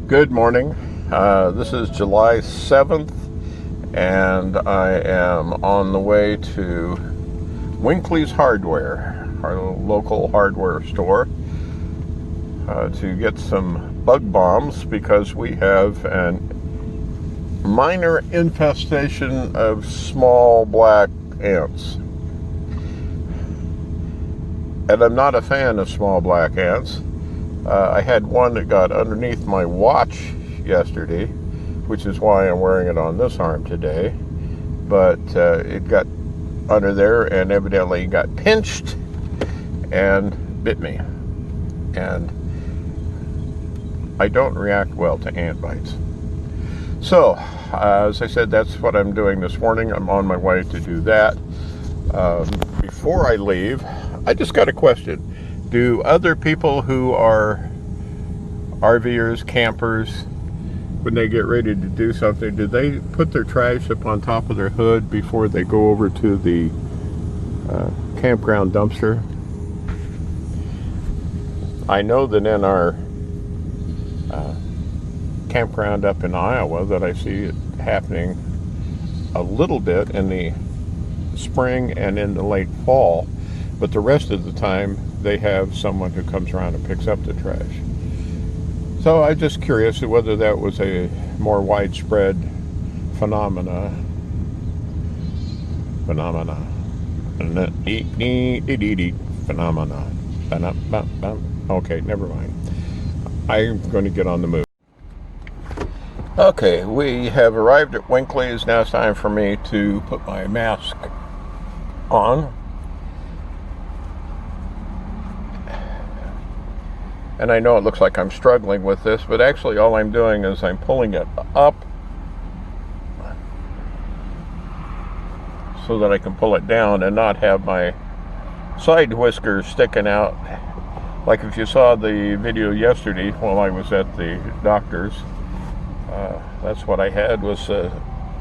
Good morning. This is July 7th, and I am on the way to Winkley's Hardware, our local hardware store, to get some bug bombs because we have a minor infestation of small black ants. And I'm not a fan of small black ants. I had one that got underneath my watch yesterday, which is why I'm wearing it on this arm today. But it got under there and evidently got pinched and bit me. And I don't react well to ant bites. So, as I said, that's what I'm doing this morning. I'm on my way to do that. Before I leave, I just got a question. Do other people who are RVers, campers, when they get ready to do something, do they put their trash up on top of their hood before they go over to the campground dumpster? I know that in our campground up in Iowa that I see it happening a little bit in the spring and in the late fall, but the rest of the time they have someone who comes around and picks up the trash. So I'm just curious whether that was a more widespread phenomena. Okay, never mind. I'm going to get on the move. Okay, we have arrived at Winkley's. Now it's time for me to put my mask on. And I know it looks like I'm struggling with this, but actually all I'm doing is I'm pulling it up so that I can pull it down and not have my side whiskers sticking out. Like if you saw the video yesterday while I was at the doctor's, that's what I had, was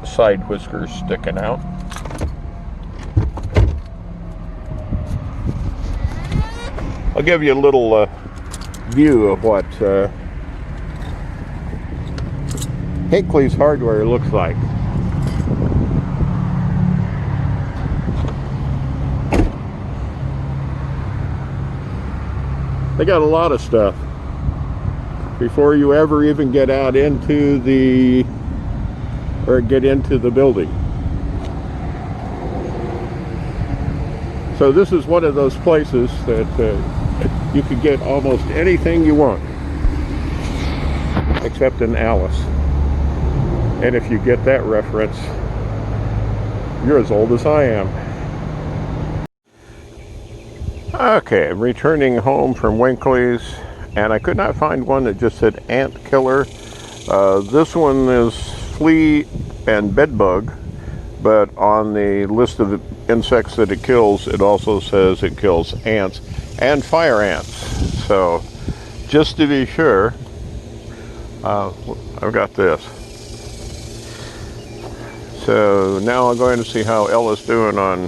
side whiskers sticking out. I'll give you a little view of what Winkley's Hardware looks like. They got a lot of stuff before you ever even get out into the building. So this is one of those places that you can get almost anything you want, except in Alice. And if you get that reference, you're as old as I am. Okay, I'm returning home from Winkley's, and I could not find one that just said ant killer. This one is flea and bed bug, but on the list of insects that it kills, it also says it kills ants and fire ants. So just to be sure, I've got this. So now I'm going to see how Ella's doing on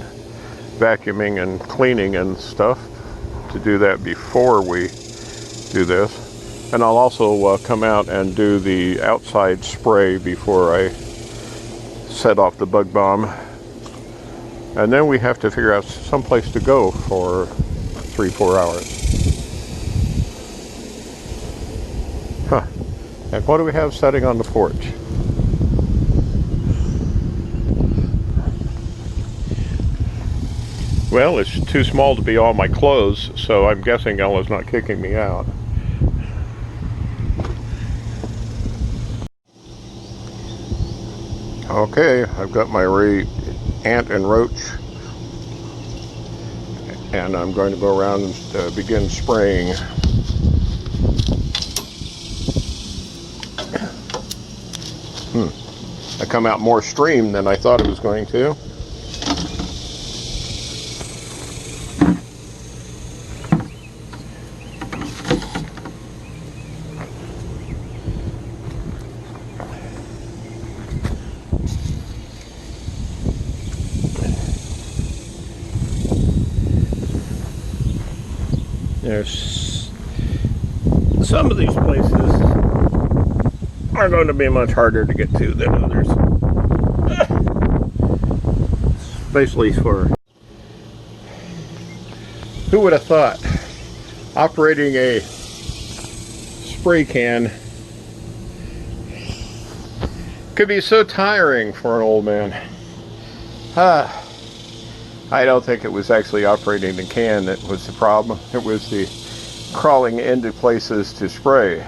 vacuuming and cleaning and stuff, to do that before we do this. And I'll also come out and do the outside spray before I set off the bug bomb. And then we have to figure out some place to go for 3-4 hours. Huh. And what do we have setting on the porch? Well, it's too small to be all my clothes, so I'm guessing Ella's not kicking me out. Okay, I've got my ant and roach, and I'm going to go around and begin spraying. I come out more stream than I thought it was going to. There's some of these places are going to be much harder to get to than others. Especially for... Who would have thought operating a spray can could be so tiring for an old man? I don't think it was actually operating the can that was the problem. It was the crawling into places to spray.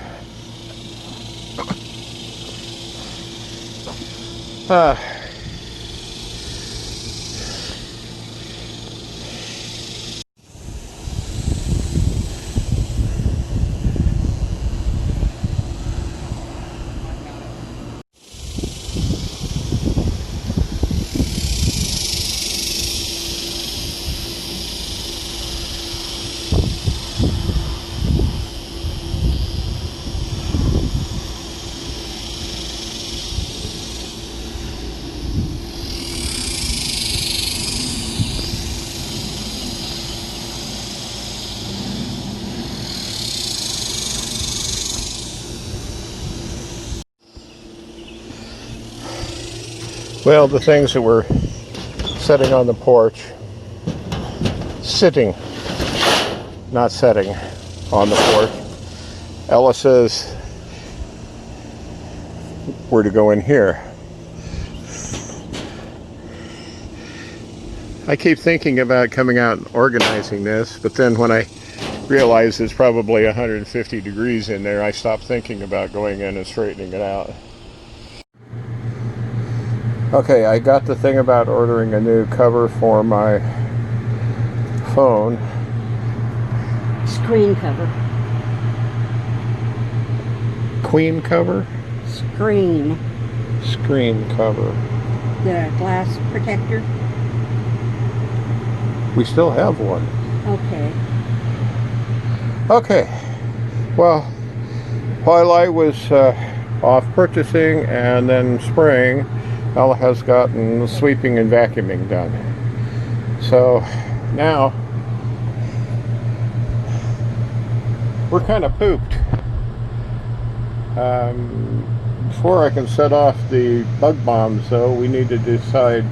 Well, the things that were sitting on the porch, sitting, not setting, on the porch, Ella says we're to go in here. I keep thinking about coming out and organizing this, but then when I realize it's probably 150 degrees in there, I stop thinking about going in and straightening it out. Okay, I got the thing about ordering a new cover for my phone. Screen cover. Queen cover? Screen. Screen cover. The glass protector. We still have one. Okay. Okay. Well, while I was off purchasing and then spraying, Ella has gotten sweeping and vacuuming done. So now we're kind of pooped. Before I can set off the bug bombs, though, we need to decide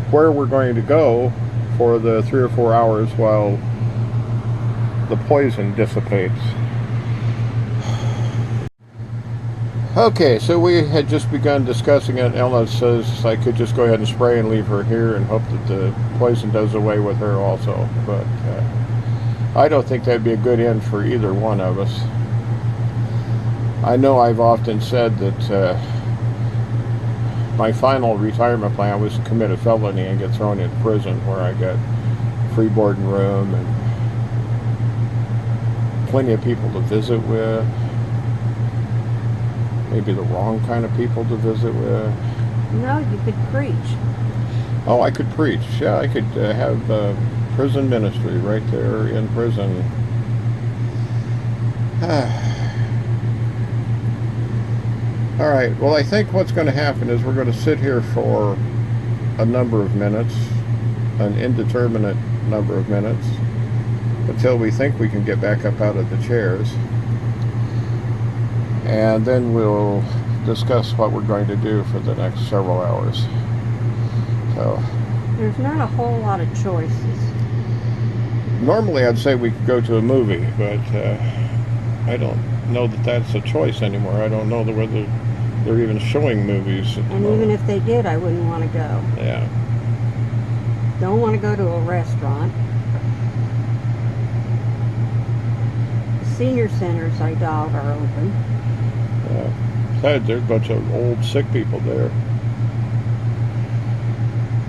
where we're going to go for the 3 or 4 hours while the poison dissipates. Okay, so we had just begun discussing it. Ella says I could just go ahead and spray and leave her here and hope that the poison does away with her also. But I don't think that'd be a good end for either one of us. I know I've often said that my final retirement plan was to commit a felony and get thrown in prison, where I got free board and room and plenty of people to visit with. Maybe the wrong kind of people to visit with. No, you could preach. Oh, I could preach. Yeah, I could have prison ministry right there in prison. All right, well, I think what's going to happen is we're going to sit here for a number of minutes, an indeterminate number of minutes, until we think we can get back up out of the chairs. And then we'll discuss what we're going to do for the next several hours. So, there's not a whole lot of choices. Normally I'd say we could go to a movie, but I don't know that that's a choice anymore. I don't know whether they're even showing movies at the And moment. even if they did, I wouldn't want to go. Yeah. Don't want to go to a restaurant. The senior centers, I doubt, are open. Besides, there's a bunch of old sick people there.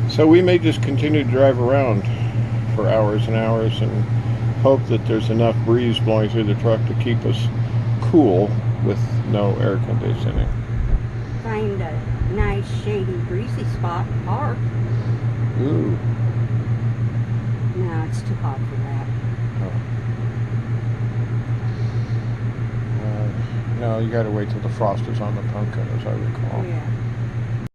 So we may just continue to drive around for hours and hours and hope that there's enough breeze blowing through the truck to keep us cool with no air conditioning. Find a nice, shady, breezy spot and park. Ooh. No, it's too hot for that. No, you gotta wait till the frost is on the pumpkin, as I recall. Yeah.